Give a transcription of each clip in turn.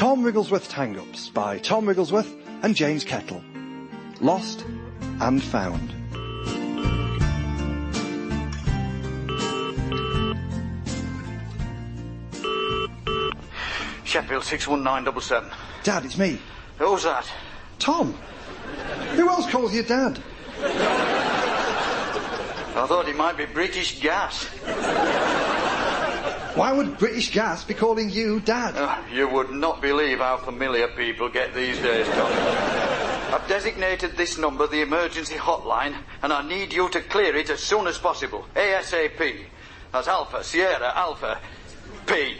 Tom Wrigglesworth's Hang-Ups by Tom Wrigglesworth and James Kettle. Lost and Found. Sheffield 61977. Dad, it's me. Who's that? Tom. Who else calls you Dad? I thought it might be British Gas. Why would British Gas be calling you Dad? You would not believe how familiar people get these days, Tom. I've designated this number the emergency hotline, and I need you to clear it as soon as possible. ASAP. That's Alpha, Sierra, Alpha, P.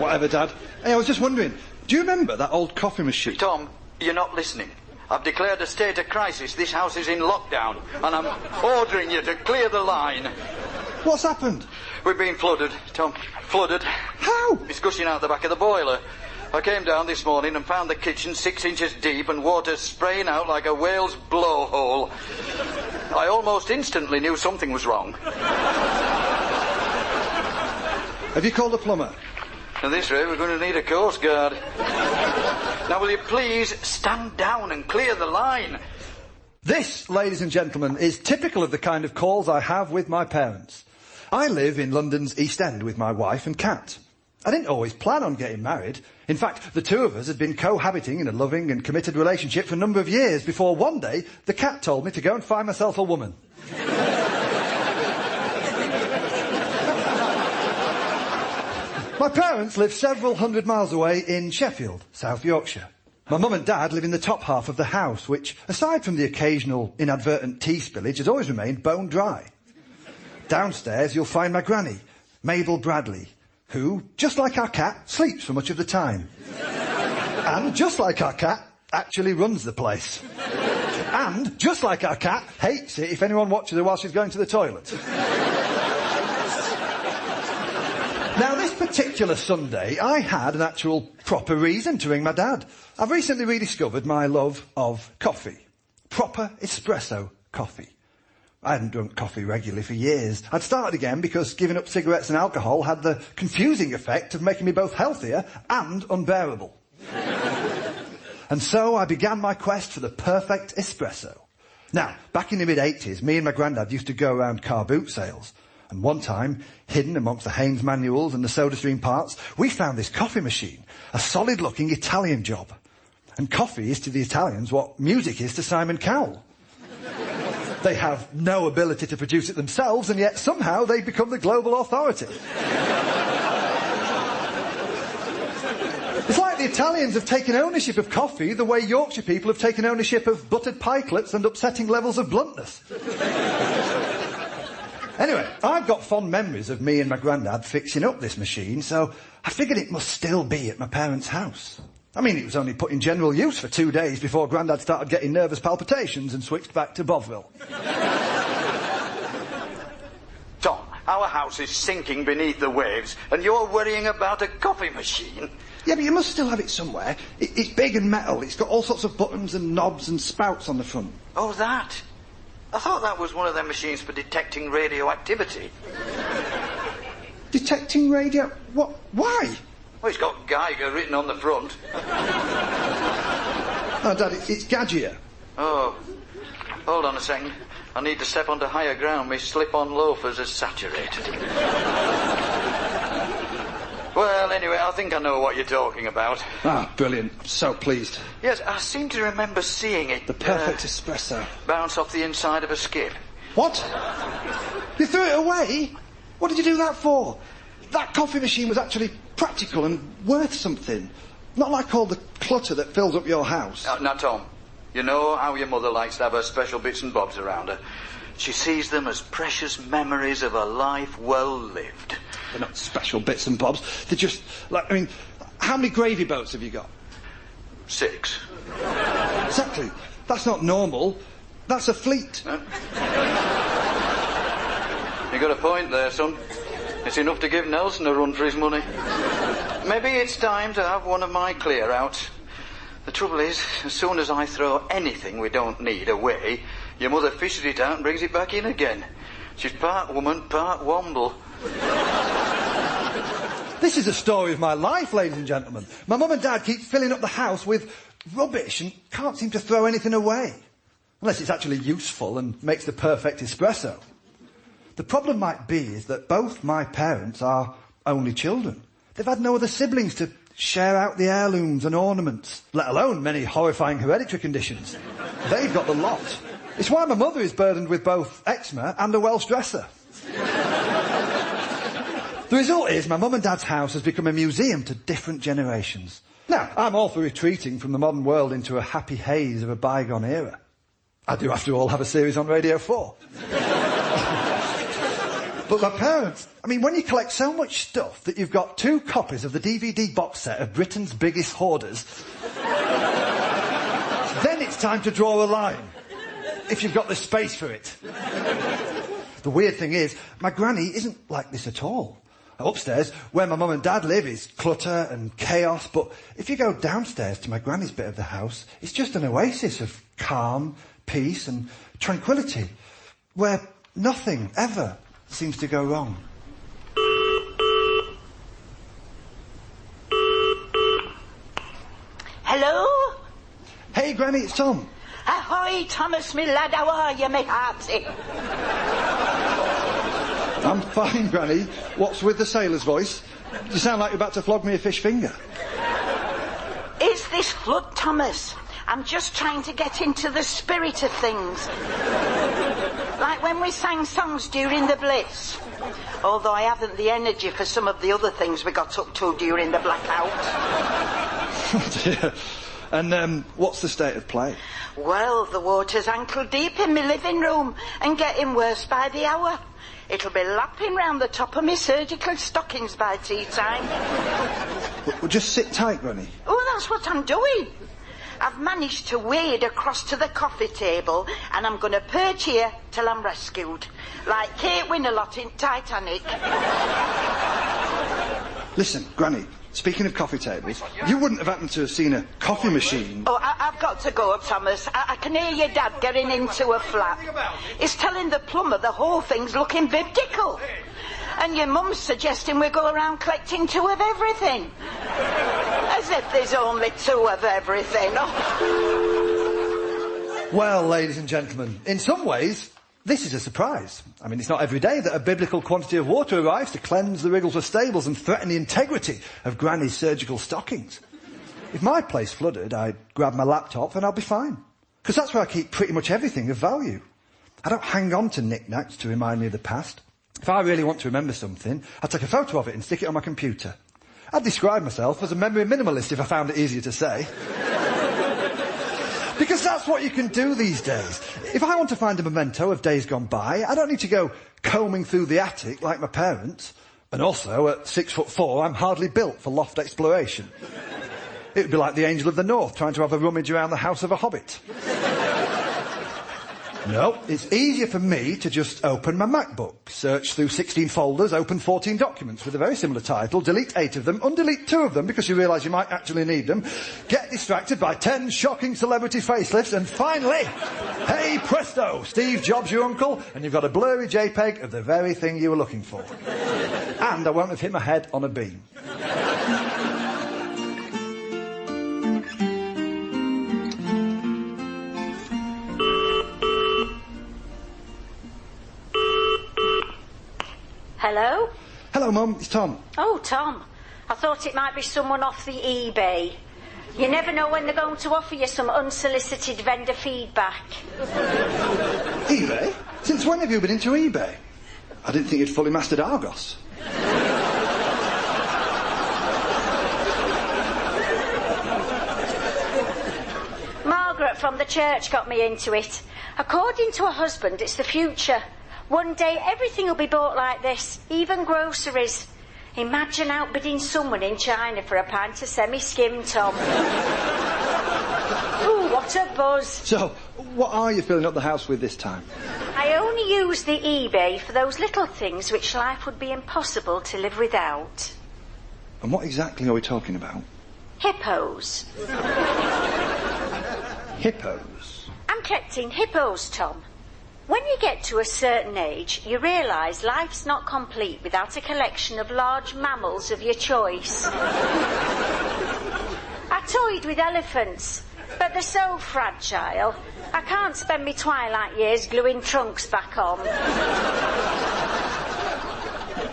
Whatever, Dad. Hey, I was just wondering, do you remember that old coffee machine? Tom, you're not listening. I've declared a state of crisis. This house is in lockdown, and I'm ordering you to clear the line. What's happened? We've been flooded, Tom. Flooded. How? It's gushing out the back of the boiler. I came down this morning and found the kitchen 6 inches deep and water spraying out like a whale's blowhole. I almost instantly knew something was wrong. Have you called a plumber? At this rate, we're going to need a Coast Guard. Now, will you please stand down and clear the line? This, ladies and gentlemen, is typical of the kind of calls I have with my parents. I live in London's East End with my wife and cat. I didn't always plan on getting married. In fact, the two of us had been cohabiting in a loving and committed relationship for a number of years before one day the cat told me to go and find myself a woman. My parents live several hundred miles away in Sheffield, South Yorkshire. My mum and dad live in the top half of the house, which, aside from the occasional inadvertent tea spillage, has always remained bone dry. Downstairs you'll find my granny, Mabel Bradley, who, just like our cat, sleeps for much of the time. And, just like our cat, actually runs the place. And, just like our cat, hates it if anyone watches her while she's going to the toilet. Now, this particular Sunday, I had an actual proper reason to ring my dad. I've recently rediscovered my love of coffee. Proper espresso coffee. I hadn't drunk coffee regularly for years. I'd started again because giving up cigarettes and alcohol had the confusing effect of making me both healthier and unbearable. And so I began my quest for the perfect espresso. Now, back in the mid-80s, me and my granddad used to go around car boot sales. And one time, hidden amongst the Haynes manuals and the SodaStream parts, we found this coffee machine, a solid-looking Italian job. And coffee is to the Italians what music is to Simon Cowell. They have no ability to produce it themselves, and yet somehow they become the global authority. It's like the Italians have taken ownership of coffee the way Yorkshire people have taken ownership of buttered pikelets and upsetting levels of bluntness. Anyway, I've got fond memories of me and my granddad fixing up this machine, so I figured it must still be at my parents' house. I mean, it was only put in general use for 2 days before Grandad started getting nervous palpitations and switched back to Bovril. Tom, our house is sinking beneath the waves, and you're worrying about a coffee machine? Yeah, but you must still have it somewhere. It's big and metal. It's got all sorts of buttons and knobs and spouts on the front. Oh, that? I thought that was one of them machines for detecting radioactivity. Detecting radio... What? Why? Well, it's got Geiger written on the front. Oh, Dad, it's Gadgier. Oh, hold on a second. I need to step onto higher ground. My slip-on loafers are saturated. Well, anyway, I think I know what you're talking about. Ah, brilliant. I'm so pleased. Yes, I seem to remember seeing it... The perfect espresso. Bounce off the inside of a skip. What? You threw it away? What did you do that for? That coffee machine was actually practical and worth something. Not like all the clutter that fills up your house. Now, Tom, you know how your mother likes to have her special bits and bobs around her. She sees them as precious memories of a life well lived. They're not special bits and bobs. They're just, like, I mean, how many gravy boats have you got? 6. Exactly. That's not normal. That's a fleet. Huh? You got a point there, son. It's enough to give Nelson a run for his money. Maybe it's time to have one of my clear-outs. The trouble is, as soon as I throw anything we don't need away, your mother fishes it out and brings it back in again. She's part woman, part womble. This is the story of my life, ladies and gentlemen. My mum and dad keep filling up the house with rubbish and can't seem to throw anything away. Unless it's actually useful and makes the perfect espresso. The problem might be is that both my parents are only children. They've had no other siblings to share out the heirlooms and ornaments, let alone many horrifying hereditary conditions. They've got the lot. It's why my mother is burdened with both eczema and a Welsh dresser. The result is my mum and dad's house has become a museum to different generations. Now, I'm all for retreating from the modern world into a happy haze of a bygone era. I do, after all, have a series on Radio 4. But my parents, I mean, when you collect so much stuff that you've got 2 copies of the DVD box set of Britain's Biggest Hoarders, then it's time to draw a line, if you've got the space for it. The weird thing is, my granny isn't like this at all. Upstairs, where my mum and dad live, is clutter and chaos, but if you go downstairs to my granny's bit of the house, it's just an oasis of calm, peace and tranquility, where nothing ever seems to go wrong. Hello? Hey, Granny, it's Tom. Ahoy, Thomas, me lad, how are you, me hearty? I'm fine, Granny. What's with the sailor's voice? You sound like you're about to flog me a fish finger. Is this flood, Thomas? I'm just trying to get into the spirit of things. Like when we sang songs during the Blitz. Although I haven't the energy for some of the other things we got up to during the blackout. Oh dear. And what's the state of play? Well, the water's ankle deep in my living room and getting worse by the hour. It'll be lapping round the top of my surgical stockings by tea time. Well, just sit tight, Granny. Oh, that's what I'm doing. I've managed to wade across to the coffee table and I'm going to perch here till I'm rescued. Like Kate Winslet in Titanic. Listen, Granny, speaking of coffee tables, you wouldn't have happened to have seen a coffee machine. Oh, I've got to go, Thomas. I can hear your dad getting into a flat. He's telling the plumber the whole thing's looking biblical. And your mum's suggesting we go around collecting 2 of everything. As if there's only 2 of everything. Oh. Well, ladies and gentlemen, in some ways, this is a surprise. I mean, it's not every day that a biblical quantity of water arrives to cleanse the Wrigglesworth stables and threaten the integrity of Granny's surgical stockings. If my place flooded, I'd grab my laptop and I'll be fine. Because that's where I keep pretty much everything of value. I don't hang on to knickknacks to remind me of the past. If I really want to remember something, I'd take a photo of it and stick it on my computer. I'd describe myself as a memory minimalist if I found it easier to say. Because that's what you can do these days. If I want to find a memento of days gone by, I don't need to go combing through the attic like my parents. And also, at 6'4", I'm hardly built for loft exploration. It would be like the Angel of the North trying to have a rummage around the house of a hobbit. No, it's easier for me to just open my MacBook, search through 16 folders, open 14 documents with a very similar title, delete 8 of them, undelete 2 of them because you realise you might actually need them, get distracted by 10 shocking celebrity facelifts, and finally, hey presto, Steve Jobs your uncle, and you've got a blurry JPEG of the very thing you were looking for. And I won't have hit my head on a beam. Hello? Hello, Mum. It's Tom. Oh, Tom. I thought it might be someone off the eBay. You never know when they're going to offer you some unsolicited vendor feedback. eBay? Since when have you been into eBay? I didn't think you'd fully mastered Argos. Margaret from the church got me into it. According to her husband, it's the future. One day everything will be bought like this, even groceries. Imagine outbidding someone in China for a pint of semi-skim, Tom. Ooh, what a buzz. So, what are you filling up the house with this time? I only use the eBay for those little things which life would be impossible to live without. And what exactly are we talking about? Hippos. Hippos? I'm collecting hippos, Tom. When you get to a certain age, you realise life's not complete without a collection of large mammals of your choice. I toyed with elephants, but they're so fragile. I can't spend my twilight years gluing trunks back on.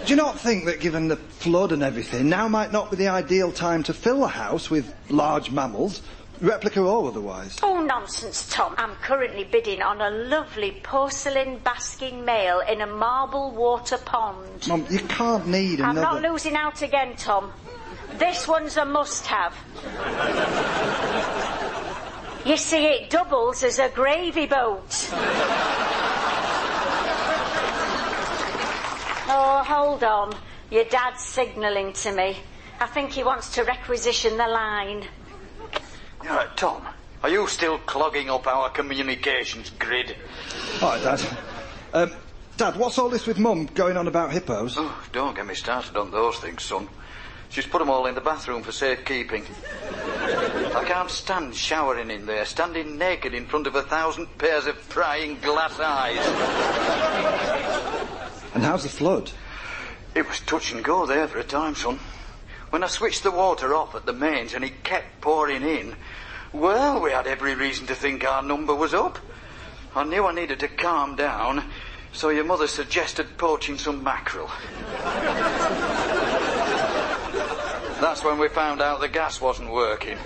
Do you not think that given the flood and everything, now might not be the ideal time to fill the house with large mammals, replica or otherwise? Oh, nonsense, Tom. I'm currently bidding on a lovely porcelain basking male in a marble water pond. Mum, you can't need another... I'm not losing out again, Tom. This one's a must-have. You see, it doubles as a gravy boat. Oh, hold on. Your dad's signalling to me. I think he wants to requisition the line. Tom, are you still clogging up our communications grid? All right, Dad. Dad, what's all this with Mum going on about hippos? Oh, don't get me started on those things, son. She's put them all in the bathroom for safekeeping. I can't stand showering in there, standing naked in front of 1,000 pairs of prying glass eyes. And how's the flood? It was touch and go there for a time, son. When I switched the water off at the mains and it kept pouring in, well, we had every reason to think our number was up. I knew I needed to calm down, so your mother suggested poaching some mackerel. That's when we found out the gas wasn't working.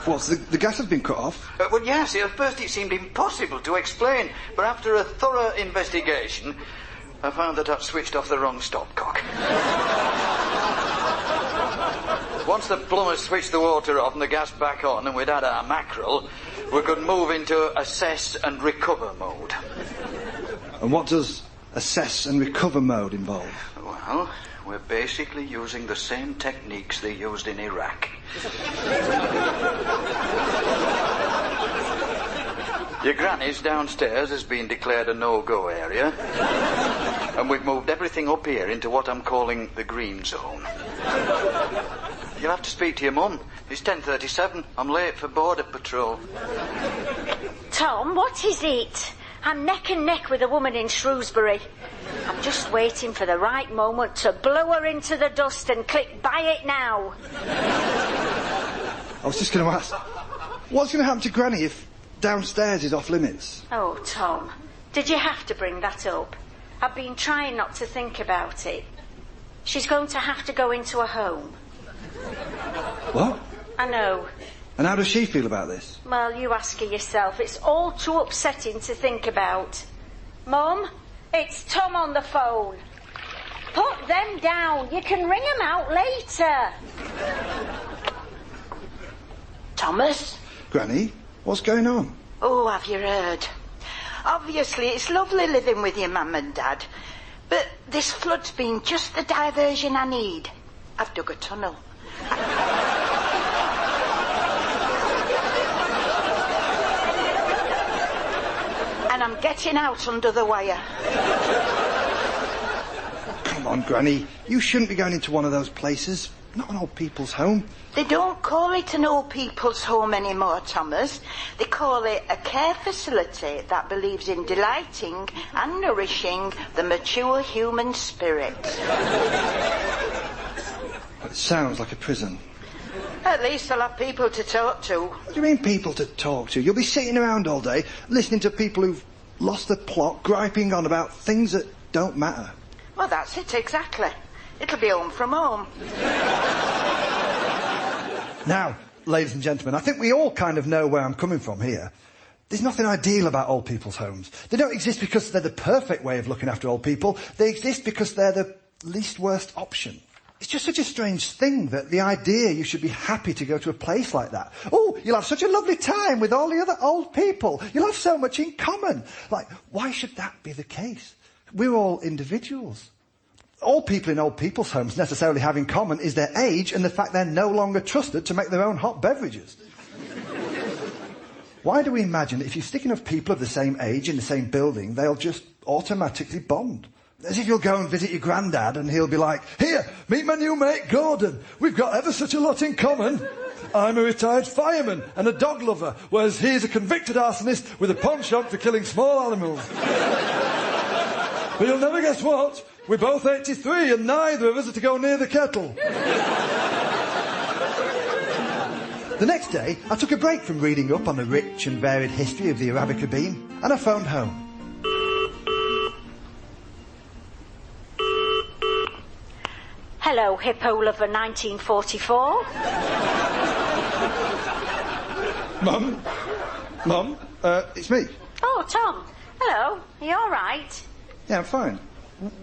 What, the gas has been cut off? Well, yes, at first it seemed impossible to explain, but after a thorough investigation, I found that I'd switched off the wrong stopcock. Once the plumber switched the water off and the gas back on and we'd had our mackerel, we could move into assess and recover mode. And what does assess and recover mode involve? Well, we're basically using the same techniques they used in Iraq. Your granny's downstairs has been declared a no-go area, and we've moved everything up here into what I'm calling the green zone. You'll have to speak to your mum. It's 10:37. I'm late for border patrol. Tom, what is it? I'm neck and neck with a woman in Shrewsbury. I'm just waiting for the right moment to blow her into the dust and click buy it now. I was just going to ask, what's going to happen to Granny if downstairs is off limits? Oh, Tom, did you have to bring that up? I've been trying not to think about it. She's going to have to go into a home. What? I know. And how does she feel about this? Well, you ask her yourself. It's all too upsetting to think about. Mum, it's Tom on the phone. Put them down. You can ring them out later. Thomas? Granny, what's going on? Oh, have you heard? Obviously, it's lovely living with your mum and dad, but this flood's been just the diversion I need. I've dug a tunnel. And I'm getting out under the wire. Come on, Granny. You shouldn't be going into one of those places. Not an old people's home. They don't call it an old people's home anymore, Thomas. They call it a care facility that believes in delighting and nourishing the mature human spirit. It sounds like a prison. At least I'll have people to talk to. What do you mean people to talk to? You'll be sitting around all day listening to people who've lost the plot, griping on about things that don't matter. Well, that's it, exactly. It'll be home from home. Now, ladies and gentlemen, I think we all kind of know where I'm coming from here. There's nothing ideal about old people's homes. They don't exist because they're the perfect way of looking after old people. They exist because they're the least worst option. It's just such a strange thing that the idea you should be happy to go to a place like that. Oh, you'll have such a lovely time with all the other old people. You'll have so much in common. Like, why should that be the case? We're all individuals. All people in old people's homes necessarily have in common is their age and the fact they're no longer trusted to make their own hot beverages. Why do we imagine that if you stick enough people of the same age in the same building, they'll just automatically bond? As if you'll go and visit your granddad and he'll be like, "Here, meet my new mate Gordon. We've got ever such a lot in common." I'm a retired fireman and a dog lover, whereas he's a convicted arsonist with a pawn shop for killing small animals. But you'll never guess what? We're both 83 and neither of us are to go near the kettle. The next day, I took a break from reading up on the rich and varied history of the Arabica bean, and I phoned home. Hello, Hippo Lover 1944. Mum, it's me. Oh, Tom. Hello. Are you all right? Yeah, I'm fine.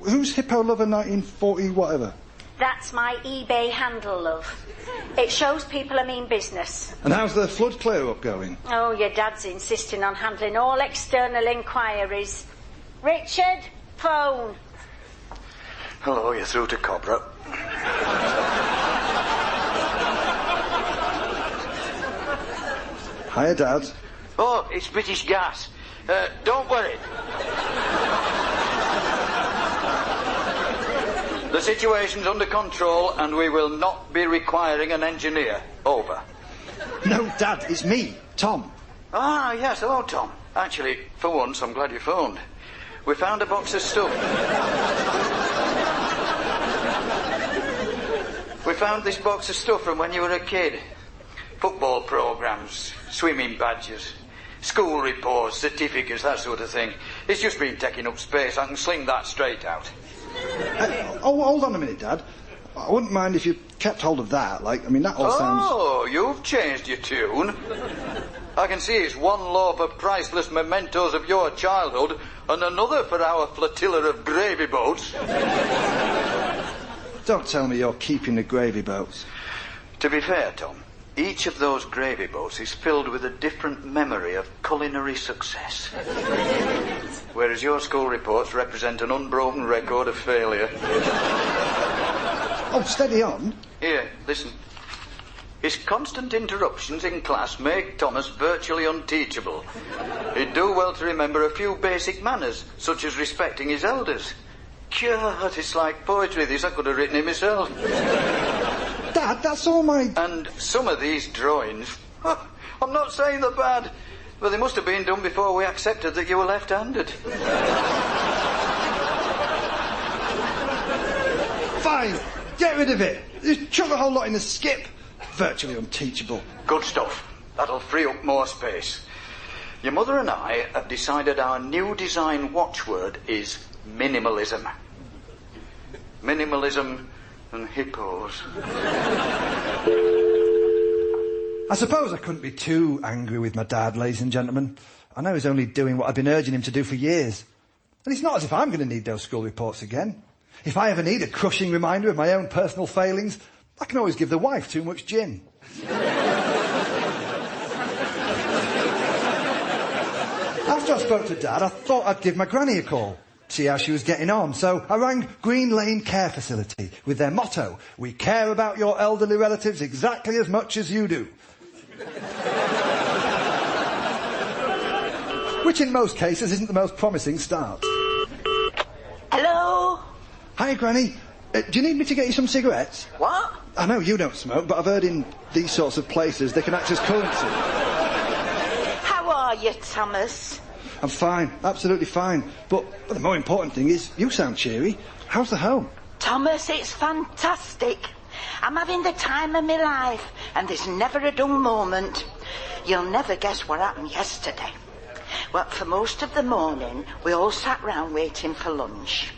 Who's Hippo Lover 1940 whatever? That's my eBay handle, love. It shows people I mean business. And how's the flood clear-up going? Oh, your dad's insisting on handling all external inquiries. Richard, phone. Hello, you're through to Cobra. Hiya, Dad. Oh, it's British Gas. Don't worry. The situation's under control and we will not be requiring an engineer. Over. No, Dad, it's me, Tom. Ah, yes, hello, Tom. Actually, for once, I'm glad you phoned. We found a box of stuff. We found this box of stuff from when you were a kid. Football programmes, swimming badges, school reports, certificates, that sort of thing. It's just been taking up space. I can sling that straight out. Hold on a minute, Dad. I wouldn't mind if you kept hold of that. That all sounds... Oh, you've changed your tune. I can see it's one loaf of priceless mementos of your childhood and another for our flotilla of gravy boats. Don't tell me you're keeping the gravy boats. To be fair, Tom, each of those gravy boats is filled with a different memory of culinary success. Whereas your school reports represent an unbroken record of failure. Oh, steady on. Here, listen. His constant interruptions in class make Thomas virtually unteachable. He'd do well to remember a few basic manners, such as respecting his elders. God, it's like poetry, this. I could have written it myself. Dad, that's all my... And some of these drawings, I'm not saying they're bad, but they must have been done before we accepted that you were left-handed. Fine, get rid of it. Just chuck the whole lot in the skip. Virtually unteachable. Good stuff. That'll free up more space. Your mother and I have decided our new design watchword is minimalism. Minimalism and hippos. I suppose I couldn't be too angry with my dad, ladies and gentlemen. I know he's only doing what I've been urging him to do for years. And it's not as if I'm going to need those school reports again. If I ever need a crushing reminder of my own personal failings, I can always give the wife too much gin. After I spoke to Dad, I thought I'd give my granny a call, see how she was getting on. So I rang Green Lane Care Facility with their motto, "We care about your elderly relatives exactly as much as you do." Which in most cases isn't the most promising start. Hello? Hi, Granny. Do you need me to get you some cigarettes? What? I know you don't smoke, but I've heard in these sorts of places they can act as currency. How are you, Thomas? I'm fine, absolutely fine. But the more important thing is, you sound cheery. How's the home? Thomas, it's fantastic. I'm having the time of my life, and there's never a dull moment. You'll never guess what happened yesterday. Well, for most of the morning, we all sat round waiting for lunch.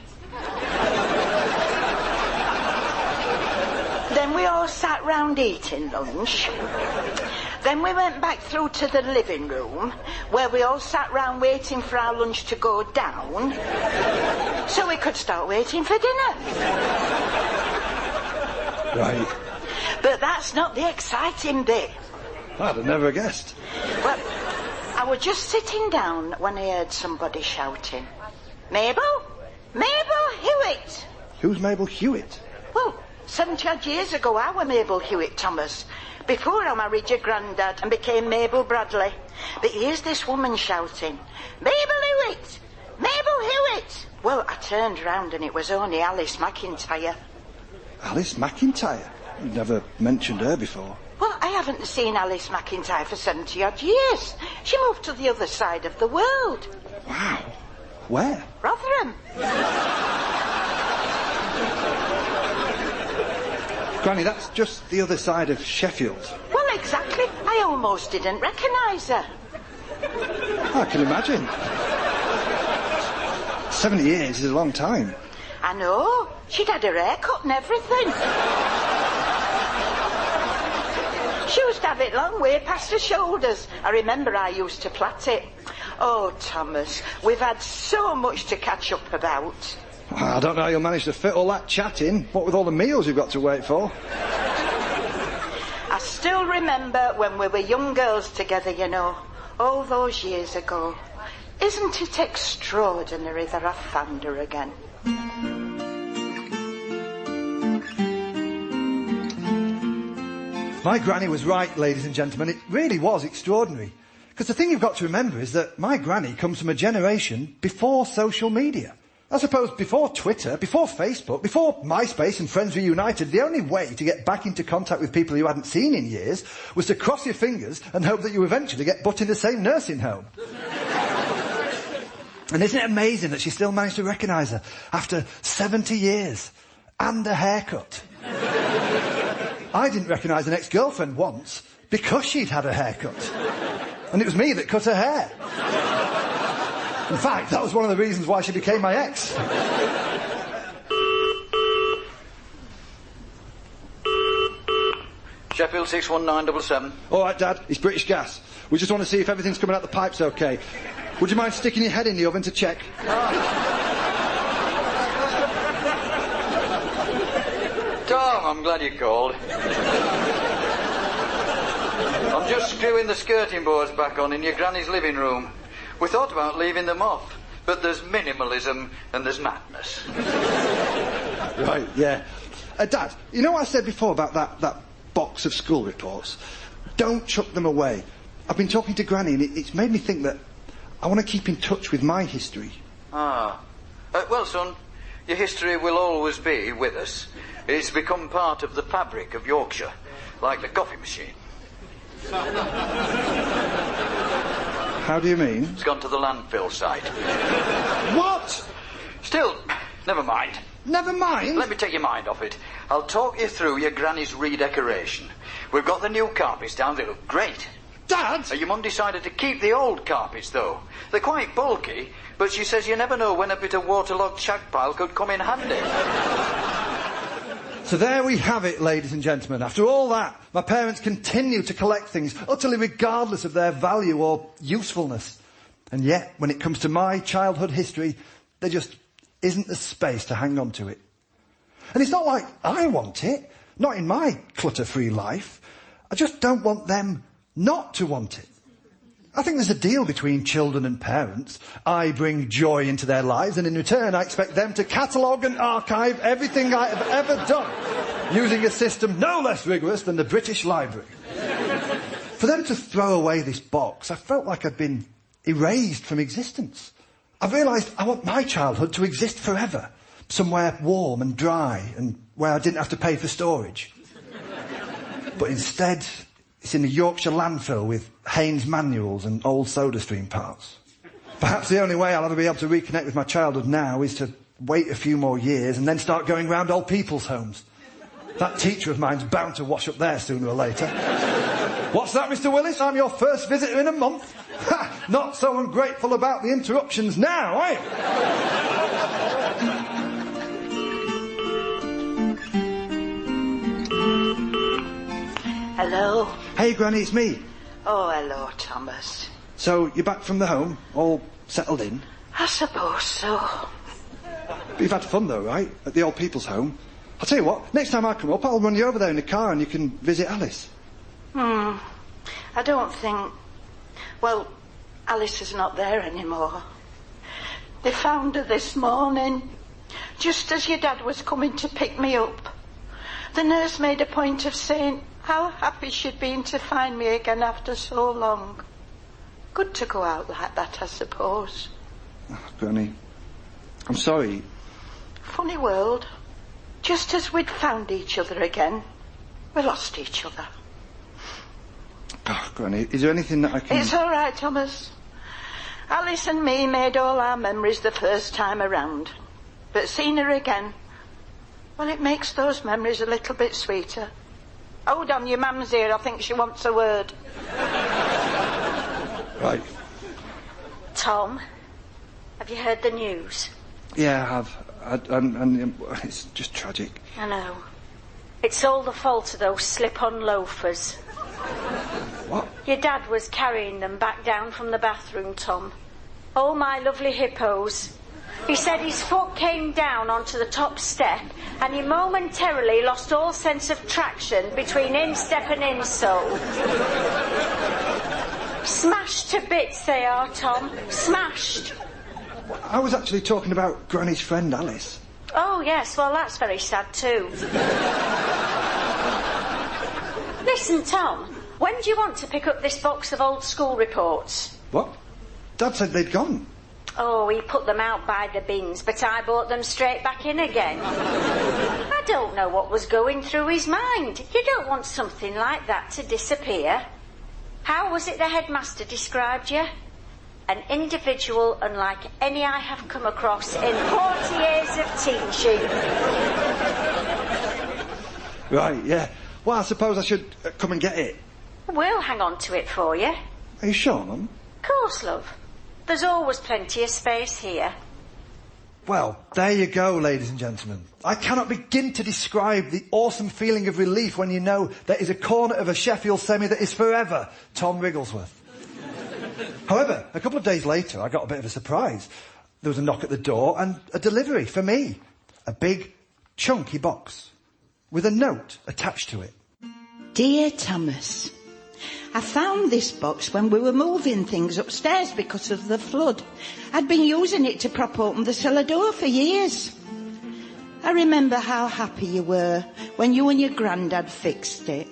Then we all sat round eating lunch. Then we went back through to the living room, where we all sat round waiting for our lunch to go down, so we could start waiting for dinner. Right. But that's not the exciting bit. I'd have never guessed. Well, I was just sitting down when I heard somebody shouting, "Mabel? Mabel Hewitt!" Who's Mabel Hewitt? Well, 70-odd years ago I was Mabel Hewitt, Thomas, before I married your granddad and became Mabel Bradley. But here's this woman shouting, "Mabel Hewitt! Mabel Hewitt!" Well, I turned round and it was only Alice McIntyre. Alice McIntyre? You've never mentioned her before. Well, I haven't seen Alice McIntyre for 70-odd years. She moved to the other side of the world. Wow. Where? Rotherham. Granny, that's just the other side of Sheffield. Well, exactly. I almost didn't recognise her. I can imagine. 70 years is a long time. I know. She'd had her hair cut and everything. She used to have it long, way past her shoulders. I remember I used to plait it. Oh, Thomas, we've had so much to catch up about. Well, I don't know how you'll manage to fit all that chat in, what with all the meals you've got to wait for. I still remember when we were young girls together, you know, all those years ago. Isn't it extraordinary that I found her again? My granny was right, ladies and gentlemen. It really was extraordinary. Because the thing you've got to remember is that my granny comes from a generation before social media. I suppose before Twitter, before Facebook, before MySpace and Friends Reunited, the only way to get back into contact with people you hadn't seen in years was to cross your fingers and hope that you eventually get put in the same nursing home. And isn't it amazing that she still managed to recognise her after 70 years and a haircut? I didn't recognise an ex-girlfriend once because she'd had a haircut. And it was me that cut her hair. In fact, that was one of the reasons why she became my ex. Sheffield 61977. All right, Dad, it's British Gas. We just want to see if everything's coming out the pipes okay. Would you mind sticking your head in the oven to check? Tom, I'm glad you called. I'm just screwing the skirting boards back on in your granny's living room. We thought about leaving them off, but there's minimalism and there's madness. Right, yeah. Dad, you know what I said before about that box of school reports? Don't chuck them away. I've been talking to Granny and it's made me think that I want to keep in touch with my history. Well, son, your history will always be with us. It's become part of the fabric of Yorkshire, like the coffee machine. How do you mean? It's gone to the landfill site. What? Still, never mind. Never mind? Let me take your mind off it. I'll talk you through your granny's redecoration. We've got the new carpets down. They look great. Dad! Your mum decided to keep the old carpets, though. They're quite bulky, but she says you never know when a bit of waterlogged shag pile could come in handy. So there we have it, ladies and gentlemen. After all that, my parents continue to collect things, utterly regardless of their value or usefulness. And yet, when it comes to my childhood history, there just isn't the space to hang on to it. And it's not like I want it, not in my clutter-free life. I just don't want them not to want it. I think there's a deal between children and parents. I bring joy into their lives, and in return I expect them to catalogue and archive everything I have ever done, using a system no less rigorous than the British Library. For them to throw away this box, I felt like I'd been erased from existence. I've realised I want my childhood to exist forever, somewhere warm and dry, and where I didn't have to pay for storage. But instead, it's in the Yorkshire landfill with Haynes manuals and old SodaStream parts. Perhaps the only way I'll ever be able to reconnect with my childhood now is to wait a few more years and then start going round old people's homes. That teacher of mine's bound to wash up there sooner or later. What's that, Mr Willis? I'm your first visitor in a month. Ha! Not so ungrateful about the interruptions now, are you? Hello? Hey, Granny, it's me. Oh, hello, Thomas. So, you're back from the home, all settled in? I suppose so. But you've had fun, though, right? At the old people's home. I'll tell you what, next time I come up, I'll run you over there in the car and you can visit Alice. I don't think... Well, Alice is not there anymore. They found her this morning, just as your dad was coming to pick me up. The nurse made a point of saying how happy she'd been to find me again after so long. Good to go out like that, I suppose. Oh, Granny, I'm sorry. Funny world. Just as we'd found each other again, we lost each other. Oh, Granny, is there anything that I can... It's all right, Thomas. Alice and me made all our memories the first time around. But seeing her again, well, it makes those memories a little bit sweeter. Hold on, your mum's here. I think she wants a word. Right. Tom, have you heard the news? Yeah, I have. And it's just tragic. I know. It's all the fault of those slip-on loafers. What? Your dad was carrying them back down from the bathroom, Tom. Oh, my lovely hippos. He said his foot came down onto the top step and he momentarily lost all sense of traction between instep and insole. Smashed to bits they are, Tom. Smashed. I was actually talking about Granny's friend, Alice. Oh, yes, well, that's very sad too. Listen, Tom, when do you want to pick up this box of old school reports? What? Dad said they'd gone. Oh, he put them out by the bins, but I brought them straight back in again. I don't know what was going through his mind. You don't want something like that to disappear. How was it the headmaster described you? An individual unlike any I have come across in 40 years of teaching. Right, yeah. Well, I suppose I should come and get it. We'll hang on to it for you. Are you sure, Mum? Of course, love. There's always plenty of space here. Well, there you go, ladies and gentlemen. I cannot begin to describe the awesome feeling of relief when you know there is a corner of a Sheffield semi that is forever Tom Wrigglesworth. However, a couple of days later, I got a bit of a surprise. There was a knock at the door and a delivery for me. A big, chunky box with a note attached to it. Dear Thomas, I found this box when we were moving things upstairs because of the flood. I'd been using it to prop open the cellar door for years. I remember how happy you were when you and your granddad fixed it.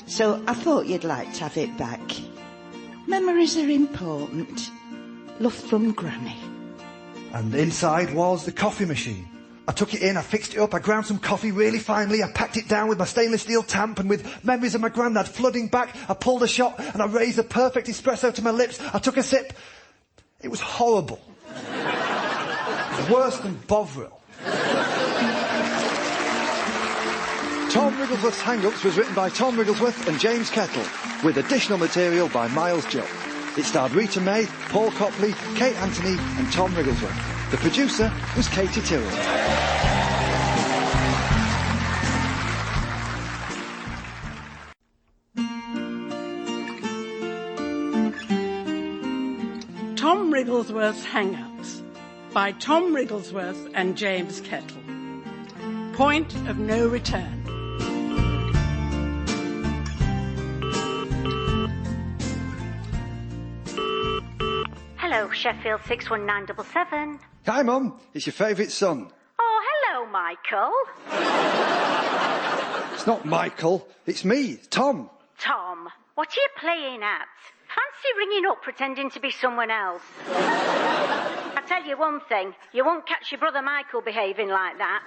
So I thought you'd like to have it back. Memories are important. Love from Granny. And inside was the coffee machine. I took it in, I fixed it up, I ground some coffee really finely, I packed it down with my stainless steel tamp, and with memories of my granddad flooding back, I pulled a shot and I raised a perfect espresso to my lips. I took a sip. It was horrible. It was worse than Bovril. Tom Wrigglesworth's Hang-Ups was written by Tom Wrigglesworth and James Kettle, with additional material by Miles Jupp. It starred Rita May, Paul Copley, Kate Anthony and Tom Wrigglesworth. The producer was Katie Tyrrell. Tom Wrigglesworth's Hang-Ups by Tom Wrigglesworth and James Kettle. Point of no return. Hello, Sheffield 61977. Hi, Mum. It's your favourite son. Oh, hello, Michael. It's not Michael. It's me, Tom. Tom, what are you playing at? Fancy ringing up pretending to be someone else. I tell you one thing, you won't catch your brother Michael behaving like that.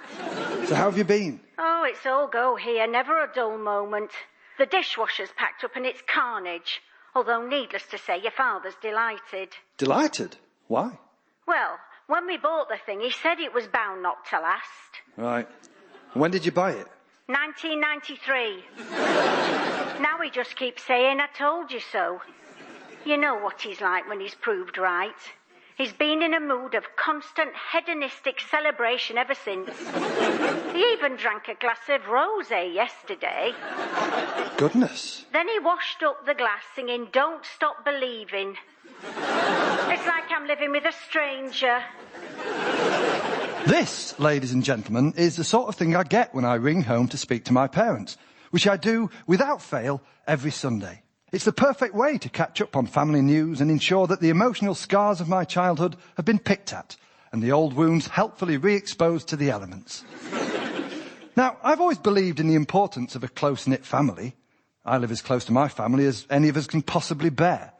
So how have you been? Oh, it's all go here, never a dull moment. The dishwasher's packed up and it's carnage. Although, needless to say, your father's delighted. Delighted? Why? Well, when we bought the thing, he said it was bound not to last. Right. When did you buy it? 1993. Now he just keeps saying, I told you so. You know what he's like when he's proved right. He's been in a mood of constant hedonistic celebration ever since. He even drank a glass of rosé yesterday. Goodness. Then he washed up the glass singing Don't Stop Believing. It's like I'm living with a stranger. This, ladies and gentlemen, is the sort of thing I get when I ring home to speak to my parents, which I do without fail every Sunday. It's the perfect way to catch up on family news and ensure that the emotional scars of my childhood have been picked at and the old wounds helpfully re-exposed to the elements. Now, I've always believed in the importance of a close-knit family. I live as close to my family as any of us can possibly bear,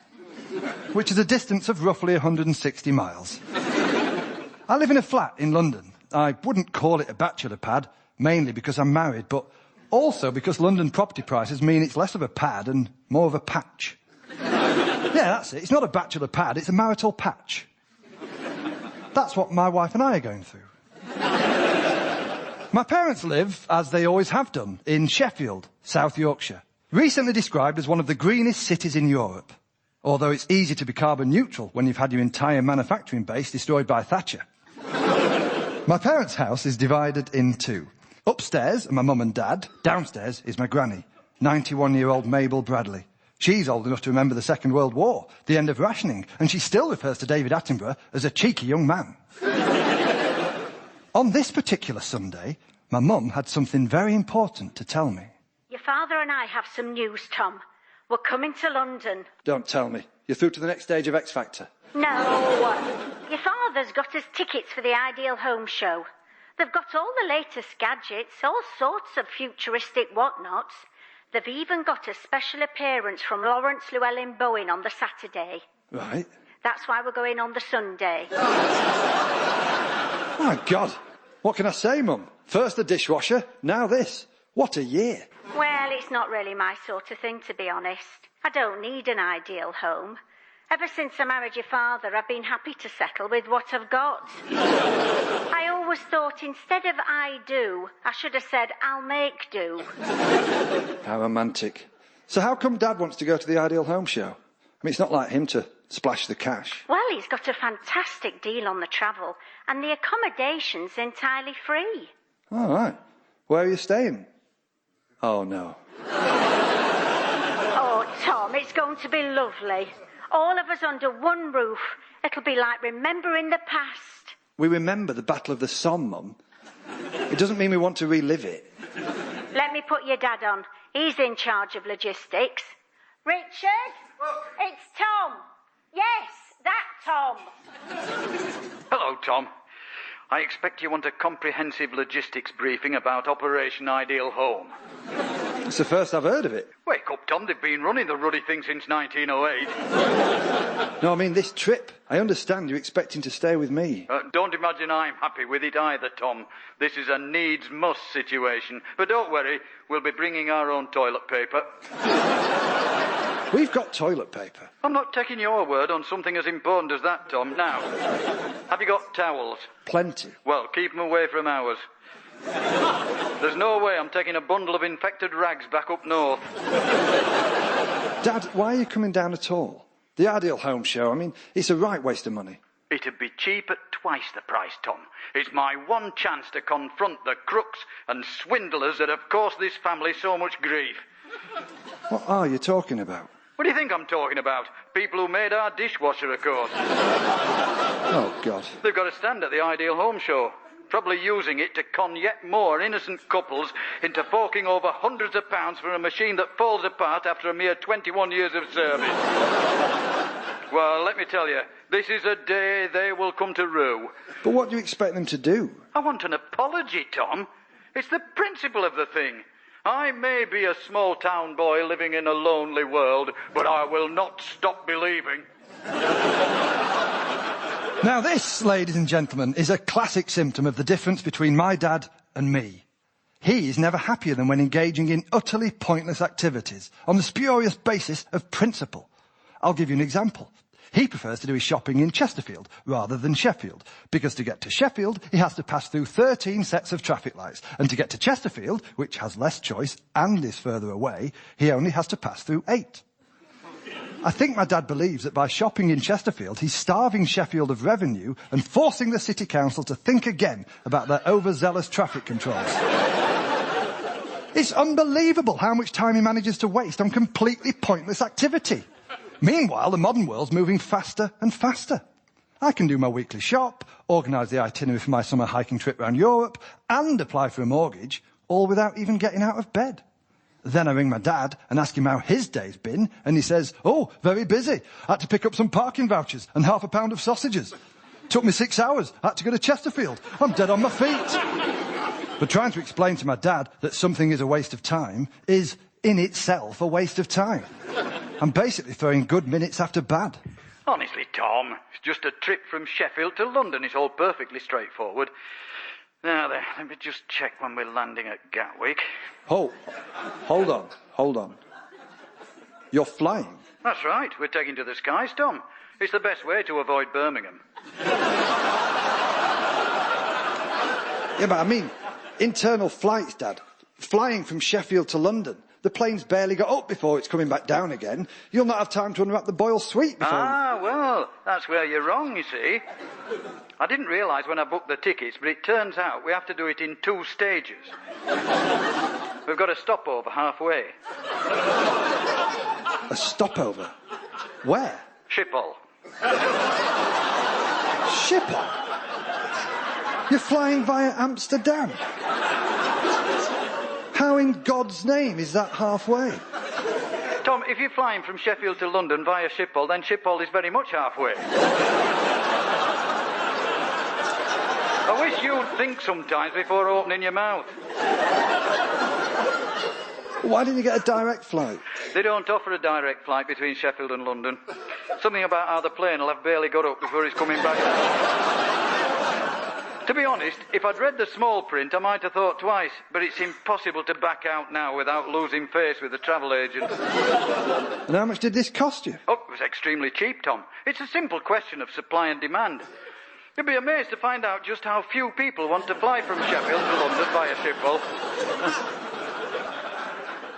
which is a distance of roughly 160 miles. I live in a flat in London. I wouldn't call it a bachelor pad, mainly because I'm married, but Also because London property prices mean it's less of a pad and more of a patch. Yeah, that's it. It's not a bachelor pad, it's a marital patch. That's what my wife and I are going through. My parents live, as they always have done, in Sheffield, South Yorkshire. Recently described as one of the greenest cities in Europe. Although it's easy to be carbon neutral when you've had your entire manufacturing base destroyed by Thatcher. My parents' house is divided in two. Upstairs are my mum and dad. Downstairs is my granny, 91-year-old Mabel Bradley. She's old enough to remember the Second World War, the end of rationing, and she still refers to David Attenborough as a cheeky young man. On this particular Sunday, my mum had something very important to tell me. Your father and I have some news, Tom. We're coming to London. Don't tell me. You're through to the next stage of X Factor. No. Your father's got us tickets for the Ideal Home Show. They've got all the latest gadgets, all sorts of futuristic whatnots. They've even got a special appearance from Lawrence Llewellyn Bowen on the Saturday. Right. That's why we're going on the Sunday. My God. What can I say, Mum? First the dishwasher, now this. What a year. Well, it's not really my sort of thing, to be honest. I don't need an ideal home. Ever since I married your father, I've been happy to settle with what I've got. I always thought instead of I do, I should have said I'll make do. How romantic. So how come Dad wants to go to the Ideal Home Show? I mean, it's not like him to splash the cash. Well, he's got a fantastic deal on the travel, and the accommodation's entirely free. All right. Where are you staying? Oh, no. Oh, Tom, it's going to be lovely. All of us under one roof. It'll be like remembering the past. We remember the Battle of the Somme, Mum. It doesn't mean we want to relive it. Let me put your dad on. He's in charge of logistics. Richard? It's Tom. Yes, that Tom. Hello, Tom. I expect you want a comprehensive logistics briefing about Operation Ideal Home. It's the first I've heard of it. Wake up, Tom. They've been running the ruddy thing since 1908. No, I mean this trip. I understand you're expecting to stay with me. Don't imagine I'm happy with it either, Tom. This is a needs-must situation. But don't worry, we'll be bringing our own toilet paper. We've got toilet paper. I'm not taking your word on something as important as that, Tom. Now, have you got towels? Plenty. Well, keep them away from ours. There's no way I'm taking a bundle of infected rags back up north. Dad, why are you coming down at all? The Ideal Home Show, I mean, it's a right waste of money. It'd be cheap at twice the price, Tom. It's my one chance to confront the crooks and swindlers that have caused this family so much grief. What are you talking about? What do you think I'm talking about? People who made our dishwasher, of course. Oh, God. They've got a stand at the Ideal Home Show, probably using it to con yet more innocent couples into forking over hundreds of pounds for a machine that falls apart after a mere 21 years of service. Well, let me tell you, this is a day they will come to rue. But what do you expect them to do? I want an apology, Tom. It's the principle of the thing. I may be a small-town boy living in a lonely world, but I will not stop believing. Now this, ladies and gentlemen, is a classic symptom of the difference between my dad and me. He is never happier than when engaging in utterly pointless activities on the spurious basis of principle. I'll give you an example. He prefers to do his shopping in Chesterfield rather than Sheffield, because to get to Sheffield, he has to pass through 13 sets of traffic lights, and to get to Chesterfield, which has less choice and is further away, he only has to pass through 8. I think my dad believes that by shopping in Chesterfield, he's starving Sheffield of revenue and forcing the city council to think again about their overzealous traffic controls. It's unbelievable how much time he manages to waste on completely pointless activity. Meanwhile, the modern world's moving faster and faster. I can do my weekly shop, organise the itinerary for my summer hiking trip around Europe, and apply for a mortgage, all without even getting out of bed. Then I ring my dad and ask him how his day's been, and he says, "Oh, very busy. I had to pick up some parking vouchers and half a pound of sausages. Took me 6 hours. I had to go to Chesterfield. I'm dead on my feet." But trying to explain to my dad that something is a waste of time is, in itself, a waste of time. I'm basically throwing good minutes after bad. Honestly, Tom, it's just a trip from Sheffield to London. It's all perfectly straightforward. Now then, let me just check when we're landing at Gatwick. Hold on. You're flying? That's right, we're taking to the skies, Tom. It's the best way to avoid Birmingham. Yeah, but I mean, internal flights, Dad. Flying from Sheffield to London. The plane's barely got up before it's coming back down again. You'll not have time to unwrap the boiled sweet before... Ah, well, that's where you're wrong, you see. I didn't realise when I booked the tickets, but it turns out we have to do it in 2 stages. We've got a stopover halfway. A stopover? Where? Schiphol. Schiphol? You're flying via Amsterdam? How in God's name is that halfway? Tom, if you're flying from Sheffield to London via Schiphol, then Schiphol is very much halfway. I wish you'd think sometimes before opening your mouth. Why didn't you get a direct flight? They don't offer a direct flight between Sheffield and London. Something about how the plane will have barely got up before it's coming back down. To be honest, if I'd read the small print, I might have thought twice, but it's impossible to back out now without losing face with the travel agent. And how much did this cost you? Oh, it was extremely cheap, Tom. It's a simple question of supply and demand. You'd be amazed to find out just how few people want to fly from Sheffield to London via Schiphol.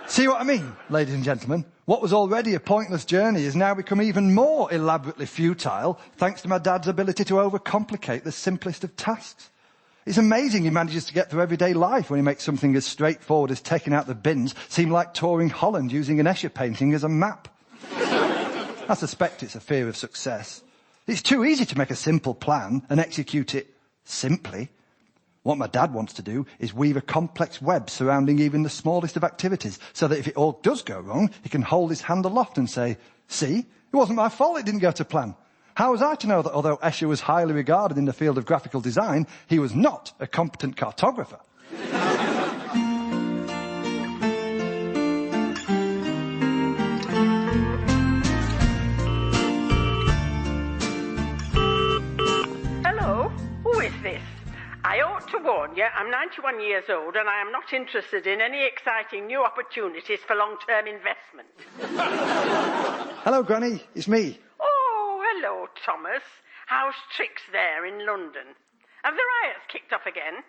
See what I mean, ladies and gentlemen? What was already a pointless journey has now become even more elaborately futile thanks to my dad's ability to overcomplicate the simplest of tasks. It's amazing he manages to get through everyday life when he makes something as straightforward as taking out the bins seem like touring Holland using an Escher painting as a map. I suspect it's a fear of success. It's too easy to make a simple plan and execute it simply. What my dad wants to do is weave a complex web surrounding even the smallest of activities, so that if it all does go wrong, he can hold his hand aloft and say, "See, it wasn't my fault it didn't go to plan." How was I to know that although Escher was highly regarded in the field of graphical design, he was not a competent cartographer? Hello, who is this? I ought to warn you, I'm 91 years old and I am not interested in any exciting new opportunities for long-term investment. Hello, Granny. It's me. Oh, hello, Thomas. How's tricks there in London? Have the riots kicked off again?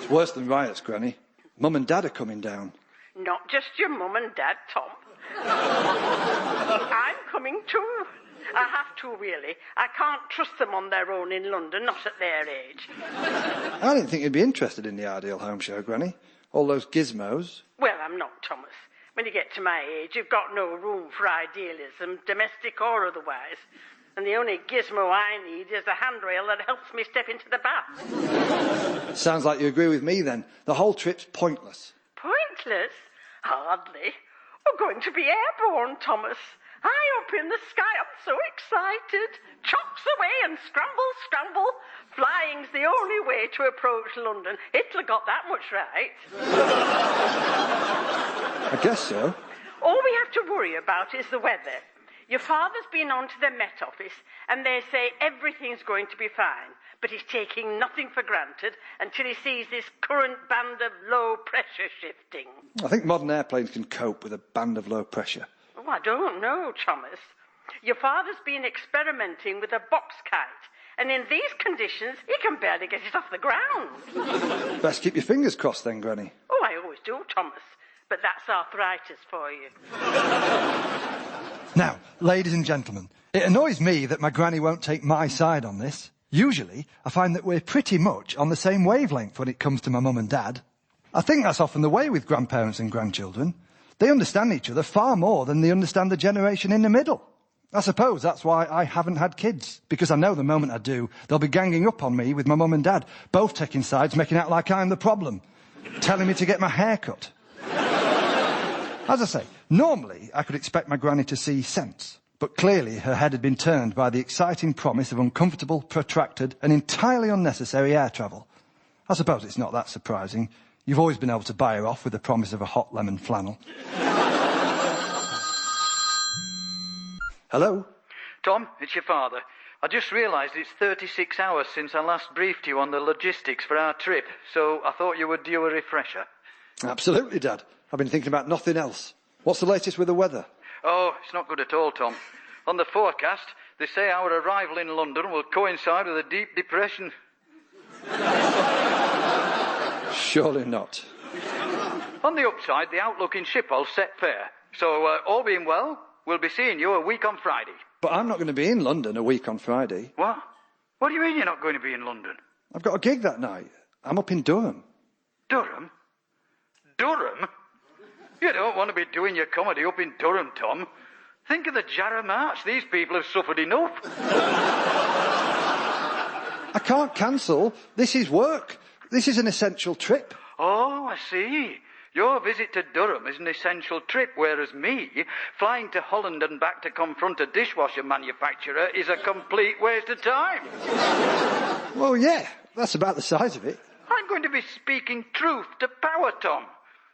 It's worse than riots, Granny. Mum and Dad are coming down. Not just your mum and dad, Tom. I'm coming too. I have to, really. I can't trust them on their own in London, not at their age. I didn't think you'd be interested in the Ideal Home Show, Granny. All those gizmos. Well, I'm not, Thomas. When you get to my age, you've got no room for idealism, domestic or otherwise. And the only gizmo I need is a handrail that helps me step into the bath. Sounds like you agree with me, then. The whole trip's pointless. Pointless? Hardly. We're going to be airborne, Thomas. High up in the sky, I'm so excited. Chocks away and scramble, scramble. Flying's the only way to approach London. Hitler got that much right. I guess so. All we have to worry about is the weather. Your father's been on to the Met Office and they say everything's going to be fine, but he's taking nothing for granted until he sees this current band of low pressure shifting. I think modern airplanes can cope with a band of low pressure. Oh, I don't know, Thomas. Your father's been experimenting with a box kite, and in these conditions, he can barely get it off the ground. Best keep your fingers crossed then, Granny. Oh, I always do, Thomas. But that's arthritis for you. Now, ladies and gentlemen, it annoys me that my granny won't take my side on this. Usually, I find that we're pretty much on the same wavelength when it comes to my mum and dad. I think that's often the way with grandparents and grandchildren. They understand each other far more than they understand the generation in the middle. I suppose that's why I haven't had kids, because I know the moment I do, they'll be ganging up on me with my mum and dad, both taking sides, making out like I'm the problem, telling me to get my hair cut. As I say, normally I could expect my granny to see sense, but clearly her head had been turned by the exciting promise of uncomfortable, protracted and entirely unnecessary air travel. I suppose it's not that surprising. You've always been able to buy her off with the promise of a hot lemon flannel. Hello? Tom, it's your father. I just realised it's 36 hours since I last briefed you on the logistics for our trip, so I thought you were due a refresher. Absolutely, Dad. I've been thinking about nothing else. What's the latest with the weather? Oh, it's not good at all, Tom. On the forecast, they say our arrival in London will coincide with a deep depression. Surely not. On the upside, the outlook in Sheffield's set fair. So, all being well, we'll be seeing you a week on Friday. But I'm not going to be in London a week on Friday. What? What do you mean you're not going to be in London? I've got a gig that night. I'm up in Durham. Durham? Durham? You don't want to be doing your comedy up in Durham, Tom. Think of the Jarrah March. These people have suffered enough. I can't cancel. This is work. This is an essential trip. Oh, I see. Your visit to Durham is an essential trip, whereas me, flying to Holland and back to confront a dishwasher manufacturer is a complete waste of time. Well, yeah, that's about the size of it. I'm going to be speaking truth to power, Tom.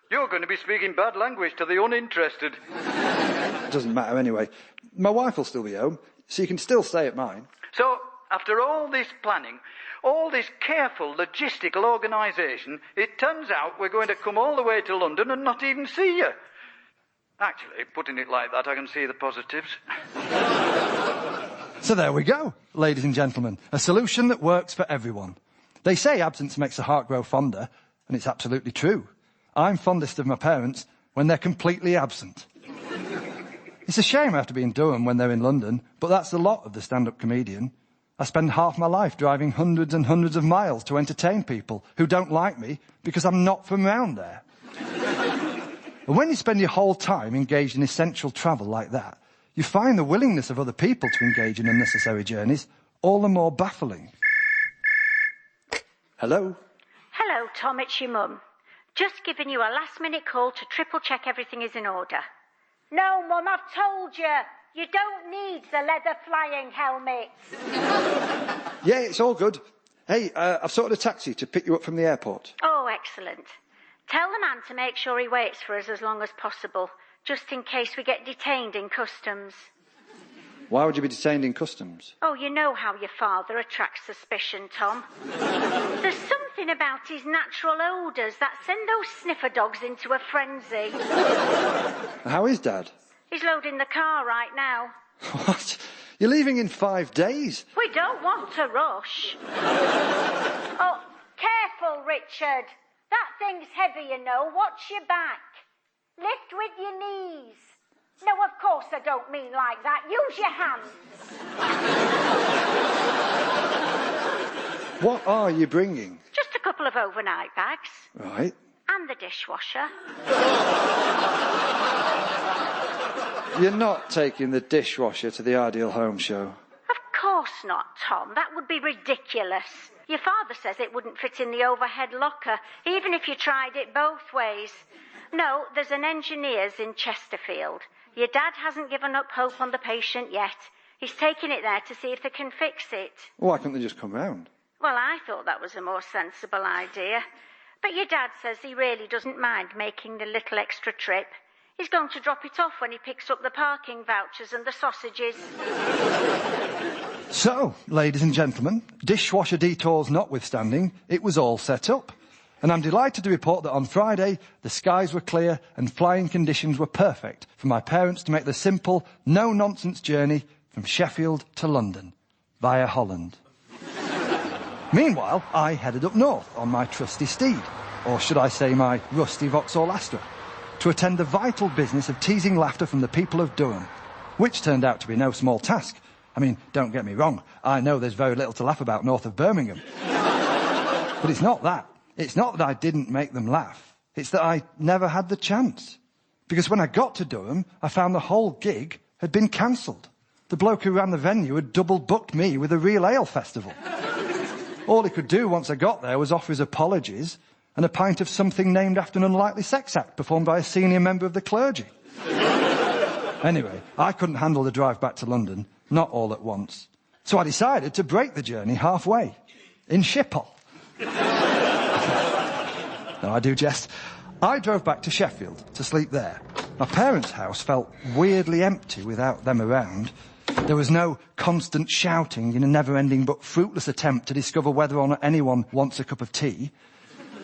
You're going to be speaking bad language to the uninterested. It doesn't matter anyway. My wife will still be home, so you can still stay at mine. So, after all this planning, all this careful logistical organisation, it turns out we're going to come all the way to London and not even see you. Actually, putting it like that, I can see the positives. So there we go, ladies and gentlemen. A solution that works for everyone. They say absence makes the heart grow fonder, and it's absolutely true. I'm fondest of my parents when they're completely absent. It's a shame I have to be in Durham when they're in London, but that's the lot of the stand-up comedian. I spend half my life driving hundreds and hundreds of miles to entertain people who don't like me because I'm not from round there. And when you spend your whole time engaged in essential travel like that, you find the willingness of other people to engage in unnecessary journeys all the more baffling. Hello? Hello, Tom, it's your mum. Just giving you a last-minute call to triple-check everything is in order. No, Mum, I've told you. You don't need the leather flying helmets. Yeah, it's all good. Hey, I've sorted a taxi to pick you up from the airport. Oh, excellent. Tell the man to make sure he waits for us as long as possible, just in case we get detained in customs. Why would you be detained in customs? Oh, you know how your father attracts suspicion, Tom. There's something about his natural odours that send those sniffer dogs into a frenzy. How is Dad? He's loading the car right now. What? You're leaving in 5 days? We don't want to rush. Oh, careful, Richard. That thing's heavy, you know. Watch your back. Lift with your knees. No, of course I don't mean like that. Use your hands. What are you bringing? Just a couple of overnight bags. Right. And the dishwasher. You're not taking the dishwasher to the Ideal Home show? Of course not, Tom. That would be ridiculous. Your father says it wouldn't fit in the overhead locker, even if you tried it both ways. No, there's an engineer's in Chesterfield. Your dad hasn't given up hope on the patient yet. He's taking it there to see if they can fix it. Why can't they just come round? Well, I thought that was a more sensible idea. But your dad says he really doesn't mind making the little extra trip. He's going to drop it off when he picks up the parking vouchers and the sausages. So, ladies and gentlemen, dishwasher detours notwithstanding, it was all set up. And I'm delighted to report that on Friday, the skies were clear and flying conditions were perfect for my parents to make the simple, no-nonsense journey from Sheffield to London, via Holland. Meanwhile, I headed up north on my trusty steed, or should I say my rusty Vauxhall Astra, to attend the vital business of teasing laughter from the people of Durham, which turned out to be no small task. I mean, don't get me wrong, I know there's very little to laugh about north of Birmingham. But it's not that. It's not that I didn't make them laugh. It's that I never had the chance. Because when I got to Durham, I found the whole gig had been cancelled. The bloke who ran the venue had double booked me with a real ale festival. All he could do once I got there was offer his apologies and a pint of something named after an unlikely sex act performed by a senior member of the clergy. Anyway, I couldn't handle the drive back to London, not all at once. So I decided to break the journey halfway, in Schiphol. No, I do jest. I drove back to Sheffield to sleep there. My parents' house felt weirdly empty without them around, There was no constant shouting in a never-ending but fruitless attempt to discover whether or not anyone wants a cup of tea.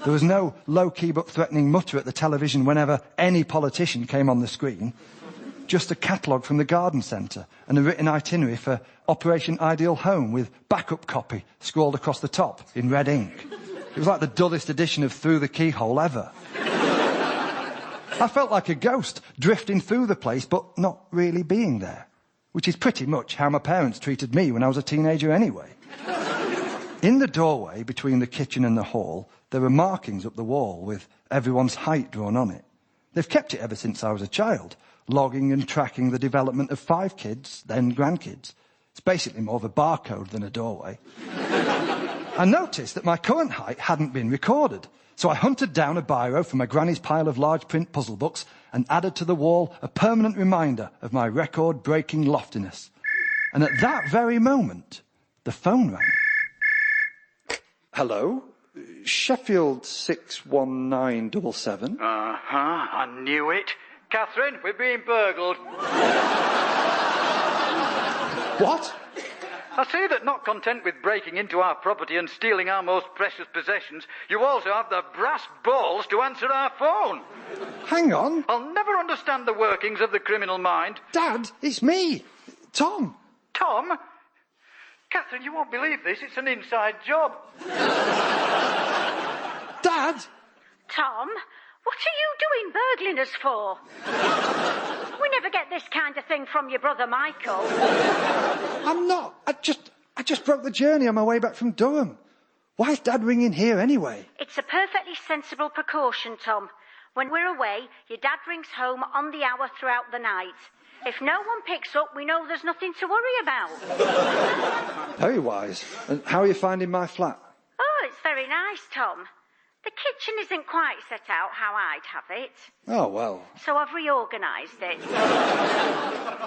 There was no low-key but threatening mutter at the television whenever any politician came on the screen. Just a catalogue from the garden centre and a written itinerary for Operation Ideal Home with backup copy scrawled across the top in red ink. It was like the dullest edition of Through the Keyhole ever. I felt like a ghost drifting through the place but not really being there, which is pretty much how my parents treated me when I was a teenager anyway. In the doorway between the kitchen and the hall, there were markings up the wall with everyone's height drawn on it. They've kept it ever since I was a child, logging and tracking the development of 5 kids, then grandkids. It's basically more of a barcode than a doorway. I noticed that my current height hadn't been recorded, so I hunted down a biro from my granny's pile of large print puzzle books and added to the wall a permanent reminder of my record-breaking loftiness. And at that very moment, the phone rang. Hello? Sheffield 61977. I knew it. Catherine, we're being burgled. What? I see that not content with breaking into our property and stealing our most precious possessions, you also have the brass balls to answer our phone. Hang on. I'll never understand the workings of the criminal mind. Dad, it's me. Tom. Tom? Catherine, you won't believe this. It's an inside job. Dad? Tom, what are you doing burgling us for? We never get this kind of thing from your brother Michael. I'm not. I just broke the journey on my way back from Durham. Why is Dad ringing here anyway? It's a perfectly sensible precaution, Tom. When we're away, your dad rings home on the hour throughout the night. If no one picks up, we know there's nothing to worry about. Very wise. And how are you finding my flat? Oh, it's very nice, Tom. The kitchen isn't quite set out how I'd have it. Oh, well. So I've reorganised it.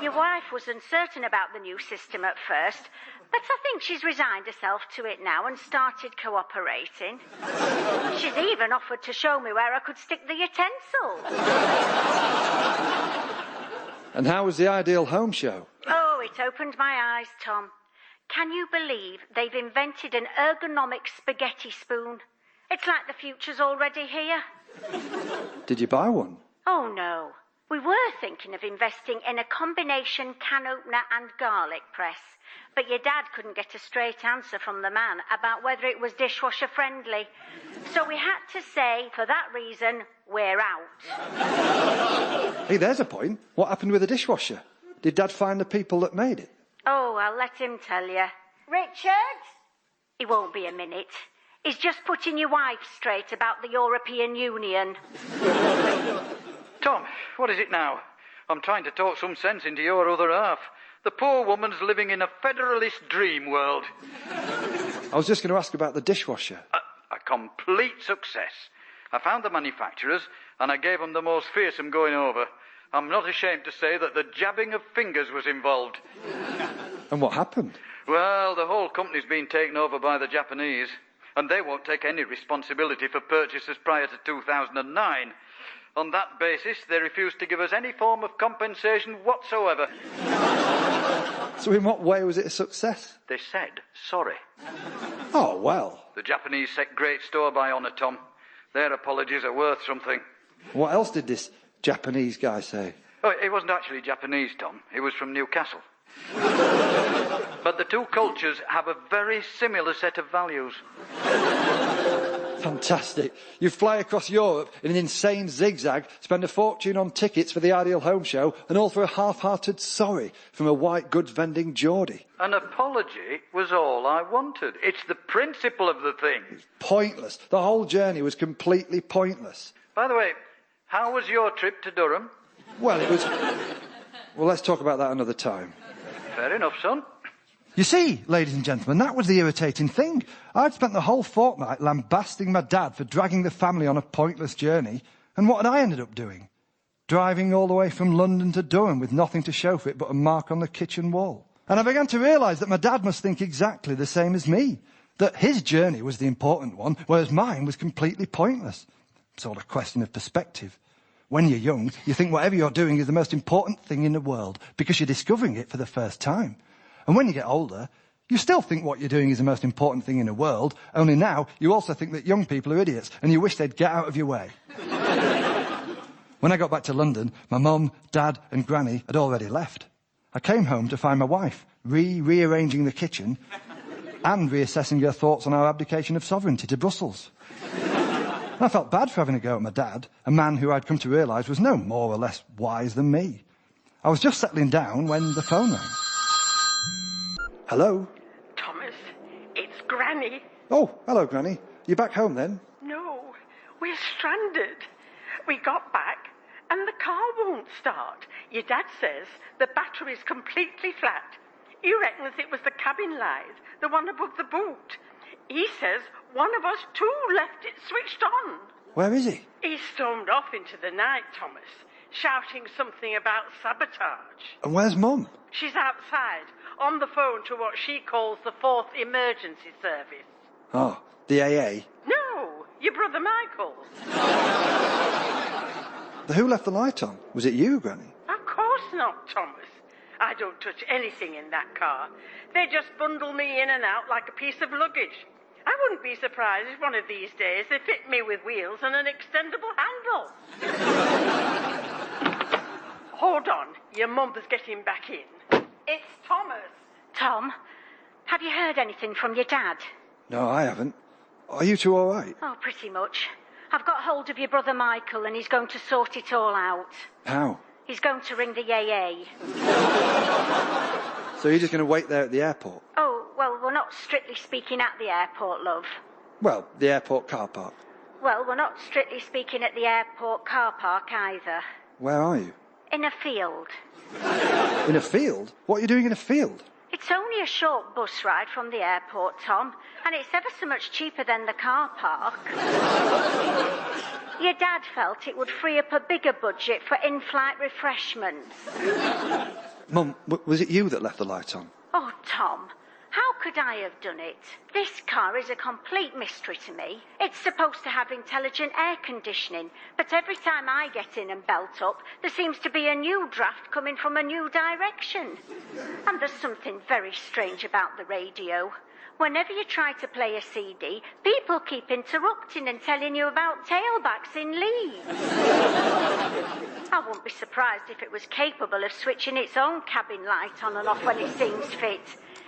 Your wife was uncertain about the new system at first, but I think she's resigned herself to it now and started cooperating. She's even offered to show me where I could stick the utensils. And how was the Ideal Home show? Oh, it opened my eyes, Tom. Can you believe they've invented an ergonomic spaghetti spoon? It's like the future's already here. Did you buy one? Oh, no. We were thinking of investing in a combination can opener and garlic press, but your dad couldn't get a straight answer from the man about whether it was dishwasher friendly. So we had to say, for that reason, we're out. Hey, there's a point. What happened with the dishwasher? Did Dad find the people that made it? Oh, I'll let him tell you. Richard? He won't be a minute. He's just putting your wife straight about the European Union. Tom, what is it now? I'm trying to talk some sense into your other half. The poor woman's living in a federalist dream world. I was just going to ask about the dishwasher. A complete success. I found the manufacturers and I gave them the most fearsome going over. I'm not ashamed to say that the jabbing of fingers was involved. And what happened? Well, the whole company's been taken over by the Japanese, and they won't take any responsibility for purchases prior to 2009. On that basis, they refused to give us any form of compensation whatsoever. So in what way was it a success? They said sorry. Oh, well. The Japanese set great store by honour, Tom. Their apologies are worth something. What else did this Japanese guy say? Oh, he wasn't actually Japanese, Tom. He was from Newcastle. But the two cultures have a very similar set of values. Fantastic. You fly across Europe in an insane zigzag, spend a fortune on tickets for the Ideal Home show, and all for a half-hearted sorry from a white goods vending Geordie. An apology was all I wanted. It's the principle of the thing. Pointless. The whole journey was completely pointless. By the way, how was your trip to Durham? Well, it was... Well, let's talk about that another time. Fair enough, son. You see, ladies and gentlemen, that was the irritating thing. I'd spent the whole fortnight lambasting my dad for dragging the family on a pointless journey, and what had I ended up doing? Driving all the way from London to Durham with nothing to show for it but a mark on the kitchen wall. And I began to realise that my dad must think exactly the same as me, that his journey was the important one, whereas mine was completely pointless. It's all a question of perspective. When you're young, you think whatever you're doing is the most important thing in the world because you're discovering it for the first time. And when you get older, you still think what you're doing is the most important thing in the world, only now you also think that young people are idiots and you wish they'd get out of your way. When I got back to London, my mum, dad and granny had already left. I came home to find my wife rearranging the kitchen and reassessing her thoughts on our abdication of sovereignty to Brussels. I felt bad for having a go at my dad, a man who I'd come to realise was no more or less wise than me. I was just settling down when the phone rang. Hello? Thomas, it's Granny. Oh, hello, Granny. You back home then? No, we're stranded. We got back and the car won't start. Your dad says the battery's completely flat. He reckons it was the cabin light, the one above the boot. He says one of us too left it switched on. Where is he? He stormed off into the night, Thomas, shouting something about sabotage. And where's Mum? She's outside, on the phone to what she calls the 4th Emergency Service. Oh, the AA? No, your brother Michael's. Who left the light on? Was it you, Granny? Of course not, Thomas. I don't touch anything in that car. They just bundle me in and out like a piece of luggage. I wouldn't be surprised if one of these days they fit me with wheels and an extendable handle. Hold on, your mum's getting back in. It's Thomas. Tom, have you heard anything from your dad? No, I haven't. Are you two all right? Oh, pretty much. I've got hold of your brother Michael and he's going to sort it all out. How? He's going to ring the AA. So you're just going to wait there at the airport? Oh, well, we're not strictly speaking at the airport, love. Well, the airport car park. Well, we're not strictly speaking at the airport car park either. Where are you? In a field. In a field? What are you doing in a field? It's only a short bus ride from the airport, Tom, and it's ever so much cheaper than the car park. Your dad felt it would free up a bigger budget for in-flight refreshments. Mum, was it you that left the light on? Oh, Tom, how could I have done it? This car is a complete mystery to me. It's supposed to have intelligent air conditioning, but every time I get in and belt up, there seems to be a new draft coming from a new direction. And there's something very strange about the radio. Whenever you try to play a CD, people keep interrupting and telling you about tailbacks in leaves. I wouldn't be surprised if it was capable of switching its own cabin light on and off when it seems fit.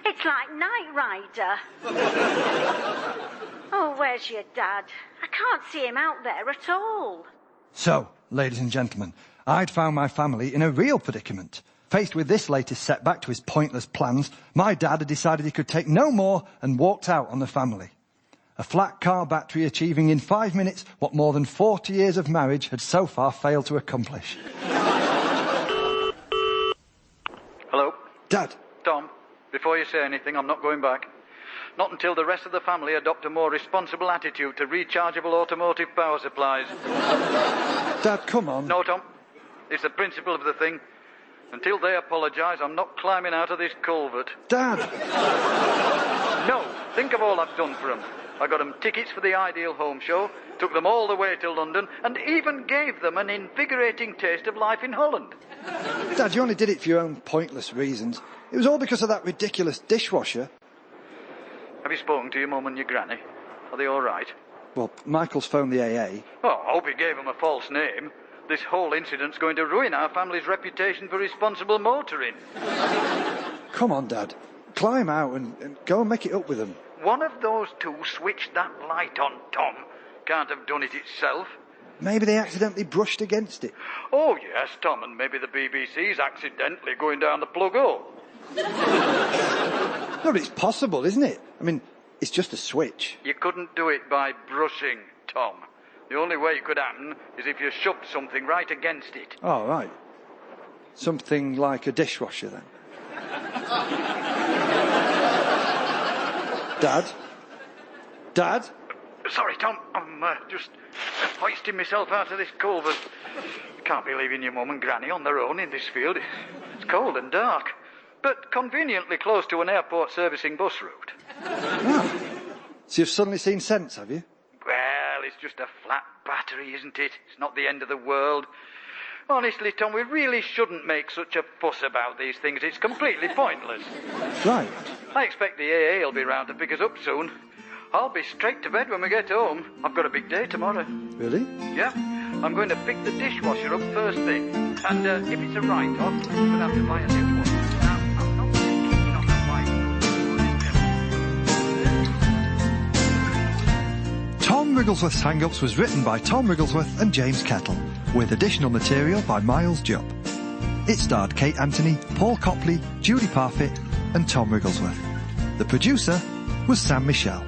It's like Knight Rider. Oh, where's your dad? I can't see him out there at all. So, ladies and gentlemen, I'd found my family in a real predicament. Faced with this latest setback to his pointless plans, my dad had decided he could take no more and walked out on the family. A flat car battery achieving in 5 minutes what more than 40 years of marriage had so far failed to accomplish. Hello? Dad. Tom, before you say anything, I'm not going back. Not until the rest of the family adopt a more responsible attitude to rechargeable automotive power supplies. Dad, come on. No, Tom. It's the principle of the thing. Until they apologise, I'm not climbing out of this culvert. Dad! No, think of all I've done for them. I got them tickets for the Ideal Home Show, took them all the way to London, and even gave them an invigorating taste of life in Holland. Dad, you only did it for your own pointless reasons. It was all because of that ridiculous dishwasher. Have you spoken to your mum and your granny? Are they all right? Well, Michael's phoned the AA. Oh, I hope he gave them a false name. This whole incident's going to ruin our family's reputation for responsible motoring. Come on, Dad. Climb out and go and make it up with them. One of those two switched that light on, Tom. Can't have done it itself. Maybe they accidentally brushed against it. Oh, yes, Tom, and maybe the BBC's accidentally going down the plug hole. No, but it's possible, isn't it? I mean, it's just a switch. You couldn't do it by brushing, Tom. The only way it could happen is if you shoved something right against it. Oh, right. Something like a dishwasher, then. Dad? Dad? Sorry, Tom. I'm just hoisting myself out of this culvert. Can't be leaving your mum and granny on their own in this field. It's cold and dark, but conveniently close to an airport servicing bus route. Oh. So you've suddenly seen sense, have you? Well, it's just a flat battery, isn't it? It's not the end of the world. Honestly, Tom, we really shouldn't make such a fuss about these things. It's completely pointless. Right. I expect the AA will be round to pick us up soon. I'll be straight to bed when we get home. I've got a big day tomorrow. Really? Yeah. I'm going to pick the dishwasher up first thing. And if it's a write-off, we'll have to buy a new one. Now, I'm not really keen on that bike. Tom Wrigglesworth's Hang-Ups was written by Tom Wrigglesworth and James Kettle, with additional material by Miles Jupp. It starred Kate Anthony, Paul Copley, Judy Parfitt and Tom Wrigglesworth. The producer was Sam Michelle.